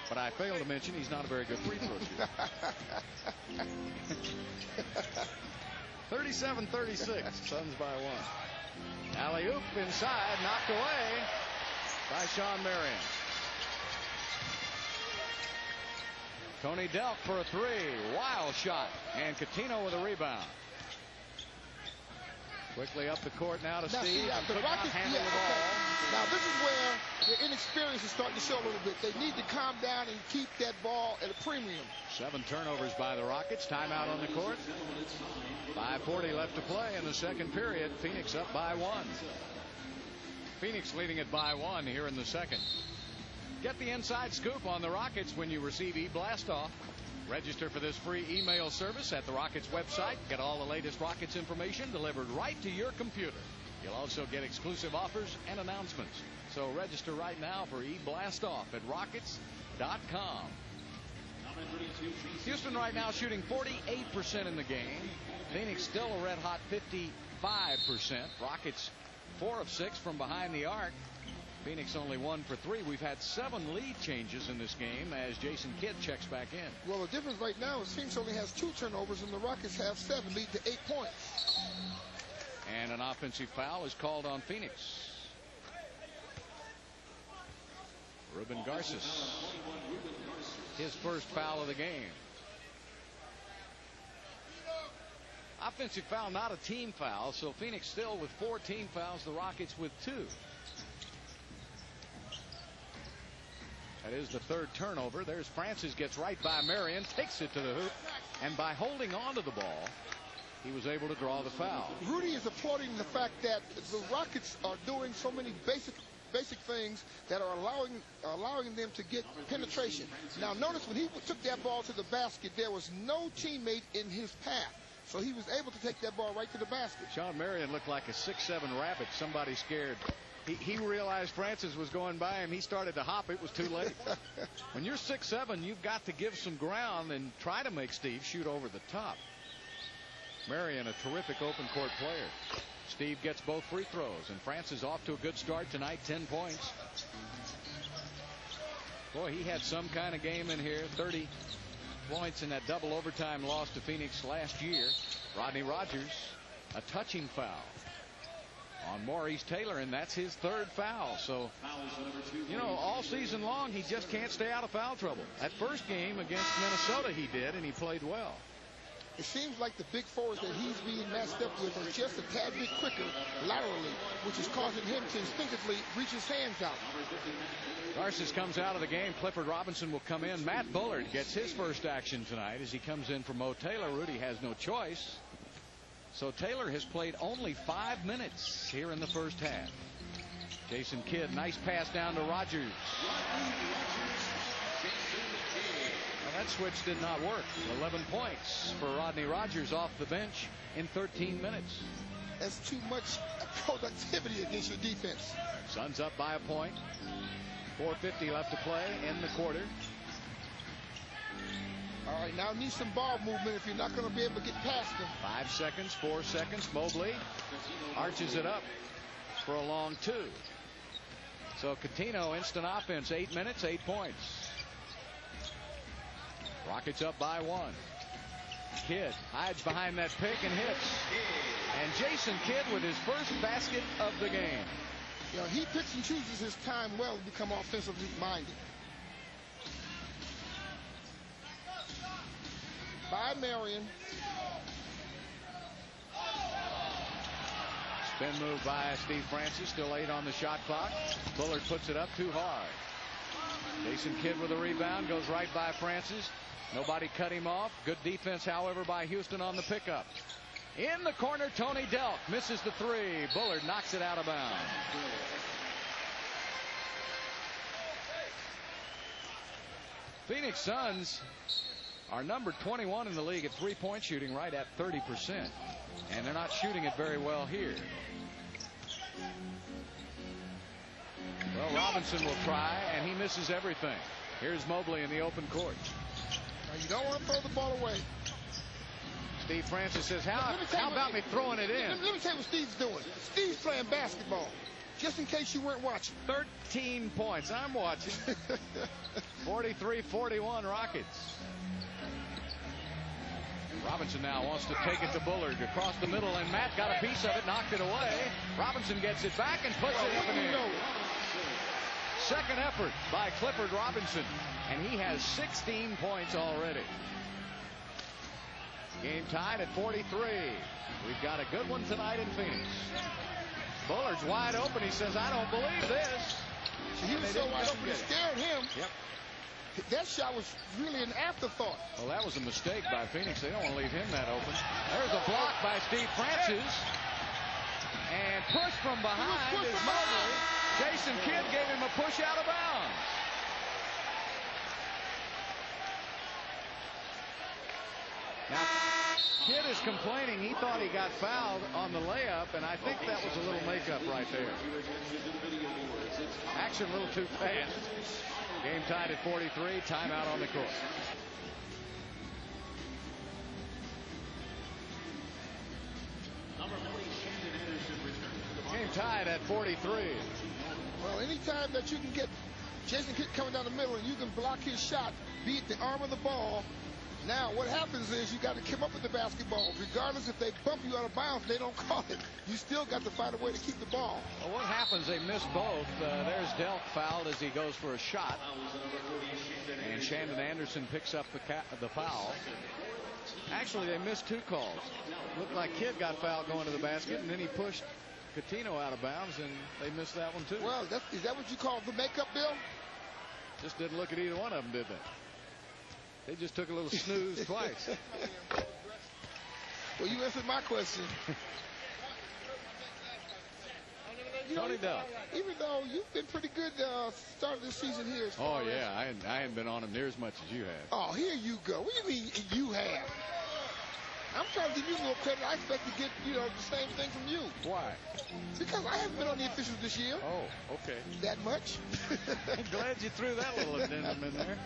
B: But I failed to mention he's not a very good free throw shooter. 37-36, Suns by 1. Alley-oop inside, knocked away by Shawn Marion. Tony Delk for a 3. Wild shot. And Coutinho with a rebound. Quickly up the court now to Steve.
C: The Rockets handle the ball. Now this is where the inexperience is starting to show a little bit. They need to calm down and keep that ball at a premium.
B: 7 turnovers by the Rockets. Timeout on the court. 5:40 left to play in the second period. Phoenix up by 1. Phoenix leading it by 1 here in the second. Get the inside scoop on the Rockets when you receive eBlastoff. Register for this free email service at the Rockets website. Get all the latest Rockets information delivered right to your computer. You'll also get exclusive offers and announcements. So register right now for eBlastoff at Rockets.com. Houston right now shooting 48% in the game. Phoenix still a red hot 55%. Rockets 4 of 6 from behind the arc. Phoenix only 1 for 3. We've had 7 lead changes in this game as Jason Kidd checks back in.
C: Well, the difference right now is Phoenix only has 2 turnovers and the Rockets have 7, lead to 8 points.
B: And an offensive foul is called on Phoenix. Ruben Garces, his first foul of the game. Offensive foul, not a team foul, so Phoenix still with 4 team fouls, the Rockets with 2. That is the 3rd turnover. There's Francis, gets right by Marion, takes it to the hoop, and by holding on to the ball, he was able to draw the foul.
C: Rudy is applauding the fact that the Rockets are doing so many basic things that are allowing them to get penetration. Now notice when he took that ball to the basket, there was no teammate in his path. So he was able to take that ball right to the basket.
B: Shawn Marion looked like a 6'7" rabbit. Somebody scared. He realized Francis was going by him. He started to hop. It was too late. When you're 6'7", you've got to give some ground and try to make Steve shoot over the top. Marion, a terrific open court player. Steve gets both free throws, and Francis off to a good start tonight, 10 points. Boy, he had some kind of game in here. 30 points in that double overtime loss to Phoenix last year. Rodney Rogers, a touching foul on Maurice Taylor, and that's his 3rd foul. So, you know, all season long, he just can't stay out of foul trouble. That first game against Minnesota he did, and he played well.
C: It seems like the big forwards that he's being matched up with are just a tad bit quicker laterally, which is causing him to instinctively reach his hands out.
B: Garces comes out of the game. Clifford Robinson will come in. Matt Bullard gets his first action tonight as he comes in for Mo Taylor. Rudy has no choice. So Taylor has played only 5 minutes here in the first half. Jason Kidd, nice pass down to Rogers. Well, that switch did not work. 11 points for Rodney Rogers off the bench in 13 minutes.
C: That's too much productivity against your defense.
B: Suns up by a point. 4:50 left to play in the quarter.
C: All right, now need some ball movement if you're not going to be able to get past them.
B: 5 seconds, 4 seconds. Mobley arches it up for a long 2. So Coutinho, instant offense, 8 minutes, 8 points. Rockets up by 1. Kidd hides behind that pick and hits. And Jason Kidd with his first basket of the game.
C: You know, he picks and chooses his time well to become offensively minded. By Marion.
B: Spin move by Steve Francis. Still 8 on the shot clock. Bullard puts it up too hard. Jason Kidd with a rebound. Goes right by Francis. Nobody cut him off. Good defense, however, by Houston on the pickup. In the corner, Tony Delk misses the 3. Bullard knocks it out of bounds. Phoenix Suns are number 21 in the league at three-point shooting, right at 30%. And they're not shooting it very well here. Well, Robinson will try, and he misses everything. Here's Mobley in the open court.
C: Now, you don't want to throw the ball away.
B: Steve Francis says, how about me throwing it in?
C: Let me tell you what Steve's doing. Steve's playing basketball. Just in case you weren't watching.
B: 13 points. I'm watching. 43-41 Rockets. Robinson now wants to take it to Bullard across the middle, and Matt got a piece of it, knocked it away. Robinson gets it back and puts it up in the air. Second effort by Clifford Robinson, and he has 16 points already. Game tied at 43. We've got a good one tonight in Phoenix. Bullard's wide open. He says, I don't believe this.
C: He was so wide open, it scared him.
B: Yep.
C: That shot was really an afterthought.
B: Well, that was a mistake by Phoenix. They don't want to leave him that open. There's a block by Steve Francis. And push from behind is Mobley. Jason Kidd gave him a push out of bounds. Now, Kidd is complaining he thought he got fouled on the layup, and I think that was a little makeup right there. Action a little too fast. Game tied at 43. Timeout on the court. Game tied at 43.
C: Well, anytime that you can get Jason Kidd coming down the middle and you can block his shot, beat the arm of the ball. Now, what happens is you got to come up with the basketball. Regardless if they bump you out of bounds, they don't call it. You still got to find a way to keep the ball.
B: Well, what happens? They miss both. There's Delk fouled as he goes for a shot. And Shandon Anderson picks up the foul. Actually, they missed two calls. Looked like Kidd got fouled going to the basket, and then he pushed Coutinho out of bounds, and they missed that one too.
C: Well, is that what you call the makeup, Bill?
B: Just didn't look at either one of them, did they? They just took a little snooze twice.
C: Well, you answered my question.
B: Tony Delk.
C: Even though you've been pretty good start of this season here.
B: Oh, yeah. I hadn't been on him near as much as you have.
C: Oh, here you go. What do you mean you have? I'm trying to give you a little credit. I expect to get, the same thing from you.
B: Why?
C: Because I haven't been on the officials this year.
B: Oh, okay.
C: That much?
B: I'm glad you threw that little addendum in there.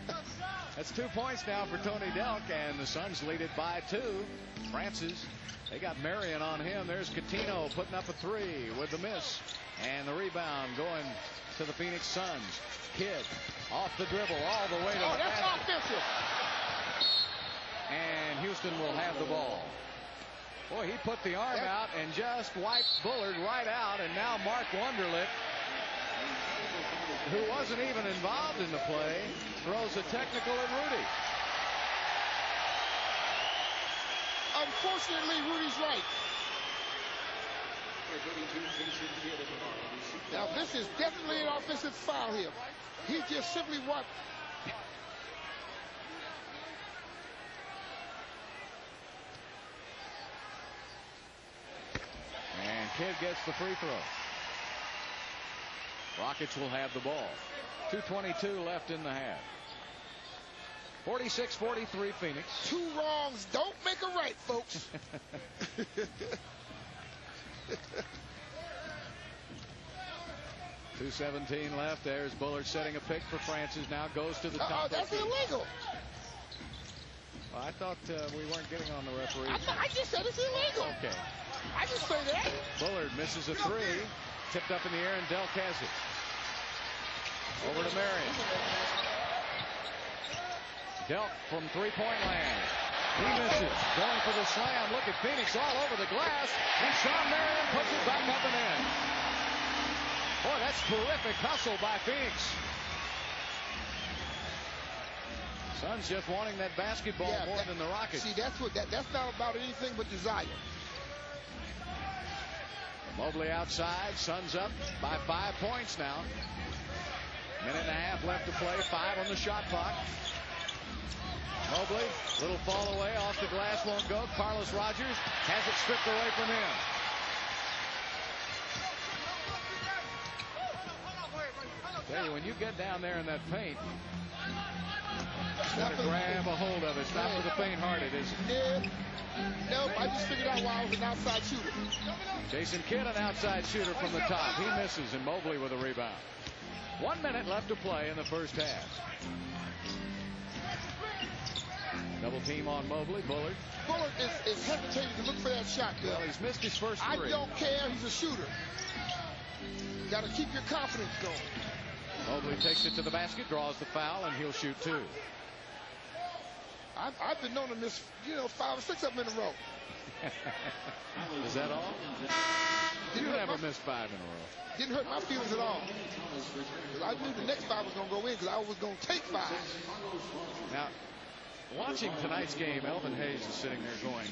B: That's 2 points now for Tony Delk, and the Suns lead it by 2. Francis, they got Marion on him. There's Coutinho putting up a three with the miss. And the rebound going to the Phoenix Suns. Kidd off the dribble all the way to the
C: that's
B: basket.
C: offensive.
B: And Houston will have the ball. Boy, he put the arm out and just wiped Bullard right out. And now Mark Wunderlich, who wasn't even involved in the play, throws a technical at Rudy.
C: Unfortunately, Rudy's right. Now, this is definitely an offensive foul here. He just simply what?
B: And Kidd gets the free throw. Rockets will have the ball. 2:22 left in the half. 46-43 Phoenix.
C: 2 wrongs don't make a right, folks.
B: 2:17 left. There's Bullard setting a pick for Francis. Now goes to the top.
C: That's illegal.
B: Well, I thought we weren't getting on the referee.
C: I just said it's illegal.
B: Okay.
C: I just say that.
B: Bullard misses a three. Tipped up in the air, and Delk has it. Over to Marion. Delk from three-point land. He misses. Going for the slam. Look at Phoenix all over the glass. And Sean Marion puts it back up and in. Boy, that's terrific hustle by Phoenix. Suns just wanting that basketball more than the Rockets.
C: See, that's not about anything but desire.
B: Mobley outside. Suns up by 5 points now. Minute and a half left to play. 5 on the shot clock. Mobley, little fall away off the glass, won't go. Carlos Rogers has it stripped away from him. Tell you, when you get down there in that paint, gotta grab a hold of it. It's not for the faint-hearted, is it?
C: Nope, I just figured out why I was an outside shooter.
B: Jason Kidd, an outside shooter from the top. He misses, and Mobley with a rebound. 1 minute left to play in the first half. Double team on Mobley. Bullard
C: is hesitating to look for that shot, Bill.
B: Well, he's missed his first three.
C: I don't care. He's a shooter. Got to keep your confidence going.
B: Mobley takes it to the basket, draws the foul, and he'll shoot two.
C: I've been known to miss, 5 or 6 of them in a row.
B: Is that all? You never missed 5 in a row.
C: Didn't hurt my feelings at all. I knew the next 5 was going to go in because I was going to take 5.
B: Now, watching tonight's game, Elvin Hayes is sitting there going,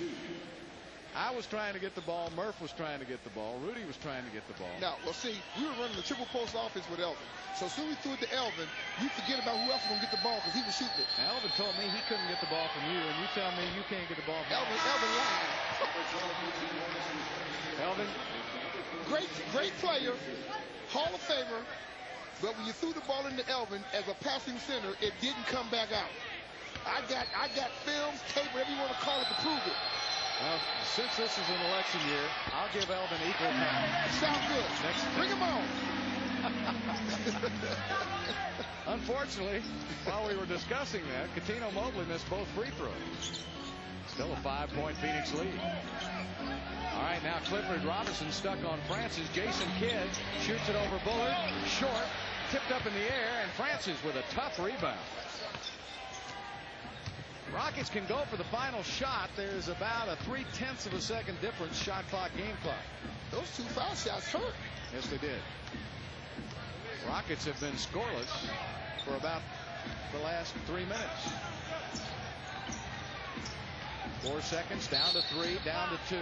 B: I was trying to get the ball, Murph was trying to get the ball, Rudy was trying to get the ball.
C: Now, well, see, we were running the triple post offense with Elvin. So as soon as we threw it to Elvin, you forget about who else was going to get the ball because he was shooting it.
B: Now, Elvin told me he couldn't get the ball from you, and you tell me you can't get the ball from
C: Elvin lied.
B: Elvin.
C: Great player, Hall of Famer, but when you threw the ball into Elvin as a passing center, it didn't come back out. I got films, tape, whatever you want to call it, to prove it.
B: Well, since this is an election year, I'll give Elvin equal time.
C: Sounds good. Bring him on.
B: Unfortunately, while we were discussing that, Cuttino Mobley missed both free throws. Still a 5-point Phoenix lead. All right, now Clifford Robinson stuck on Francis. Jason Kidd shoots it over Bullard. Short, tipped up in the air, and Francis with a tough rebound. Rockets can go for the final shot. There's about a 0.3 of a second difference, shot clock, game clock.
C: Those 2 foul shots hurt.
B: Yes, they did. Rockets have been scoreless for about the last 3 minutes. 4 seconds, down to 3, down to 2.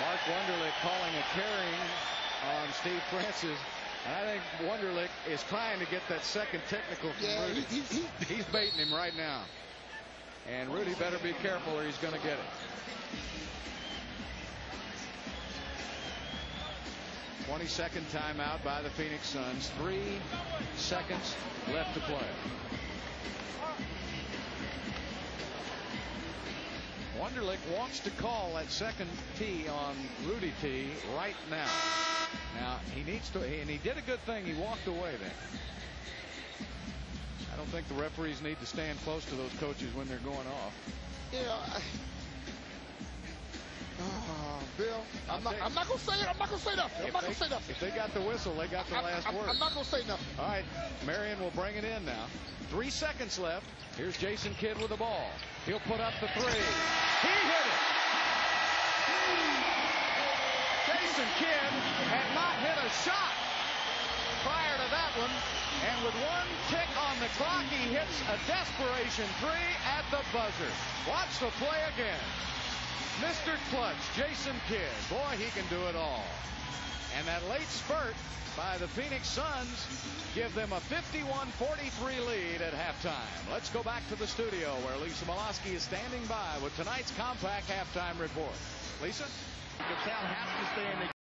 B: Mark Wunderlich calling a carrying on Steve Francis. And I think Wunderlich is trying to get that second technical from Rudy. He's baiting him right now. And Rudy better be careful or he's going to get it. 22nd timeout by the Phoenix Suns. 3 seconds left to play. Wunderlich wants to call that second tee on Rudy T right now. Now, he needs to, and he did a good thing. He walked away then. I don't think the referees need to stand close to those coaches when they're going off.
C: Bill, I'm not going to say it. I'm not going to say nothing.
B: If they got the whistle, they got the last word.
C: I'm not going to say nothing.
B: All right, Marion will bring it in now. 3 seconds left. Here's Jason Kidd with the ball. He'll put up the 3. He hit it. Jason Kidd had not hit a shot prior to that one. And with 1 tick on the clock, he hits a desperation 3 at the buzzer. Watch the play again. Mr. Clutch, Jason Kidd. Boy, he can do it all. And that late spurt by the Phoenix Suns give them a 51-43 lead at halftime. Let's go back to the studio where Lisa Molosky is standing by with tonight's compact halftime report. Lisa?
O: The town has to stay in the